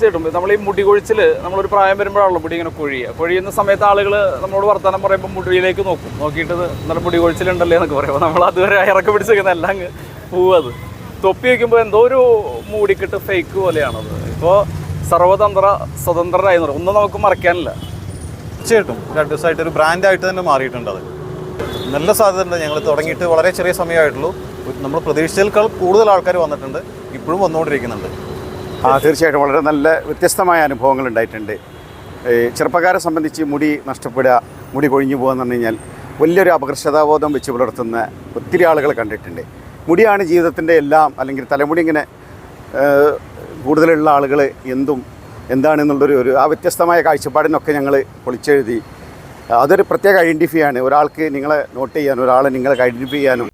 തീർച്ചയായിട്ടും നമ്മൾ ഈ മുടി കൊഴിച്ചിൽ നമ്മളൊരു പ്രായം വരുമ്പോഴാണല്ലോ മുടി ഇങ്ങനെ കൊഴിയുന്ന സമയത്ത് ആളുകൾ നമ്മളോട് വർത്തമാനം പറയുമ്പോൾ മുടിയിലേക്ക് നോക്കിയിട്ട് നല്ല മുടി കൊഴിച്ചിലുണ്ടല്ലേ എന്നൊക്കെ പറയുമ്പോൾ നമ്മൾ അതുവരെ ഇറക്കി പിടിച്ചിരിക്കുന്ന എല്ലാം അങ്ങ് പോവത് തൊപ്പി വയ്ക്കുമ്പോൾ എന്തോ ഒരു മൂടിക്കിട്ട് ഫേക്ക് പോലെയാണത്. ഇപ്പോൾ സ്വതന്ത്രരായി ഒന്നും നമുക്ക് മറക്കാനില്ല. തീർച്ചയായിട്ടും 2 ദിവസമായിട്ട് ഒരു ബ്രാൻഡായിട്ട് തന്നെ മാറിയിട്ടുണ്ട്. അത് നല്ല സാധ്യത ഉണ്ട്. ഞങ്ങൾ തുടങ്ങിയിട്ട് വളരെ ചെറിയ സമയമായിട്ടുള്ളൂ. നമ്മൾ പ്രതീക്ഷിച്ചതിനേക്കാൾ കൂടുതൽ ആൾക്കാർ വന്നിട്ടുണ്ട്, ഇപ്പോഴും വന്നുകൊണ്ടിരിക്കുന്നുണ്ട്. തീർച്ചയായിട്ടും വളരെ നല്ല വ്യത്യസ്തമായ അനുഭവങ്ങൾ ഉണ്ടായിട്ടുണ്ട്. ചെറുപ്പക്കാരെ സംബന്ധിച്ച് മുടി നഷ്ടപ്പെടുക, മുടി കൊഴിഞ്ഞു പോകുകയെന്ന് പറഞ്ഞു കഴിഞ്ഞാൽ വലിയൊരു അപകർഷതാബോധം വെച്ച് പുലർത്തുന്ന ഒത്തിരി ആളുകൾ കണ്ടിട്ടുണ്ട്. മുടിയാണ് ജീവിതത്തിൻ്റെ എല്ലാം, അല്ലെങ്കിൽ തലമുടി ഇങ്ങനെ കൂടുതലുള്ള ആളുകൾ എന്താണെന്നുള്ളൊരു ആ വ്യത്യസ്തമായ കാഴ്ചപ്പാടിനൊക്കെ ഞങ്ങൾ പൊളിച്ചെഴുതി. അതൊരു പ്രത്യേക ഐഡൻറ്റിഫൈ ആണ്. ഒരാൾക്ക് നിങ്ങളെ നോട്ട് ചെയ്യാനും ഒരാളെ നിങ്ങളെ ഐഡൻറ്റിഫൈ ചെയ്യാനും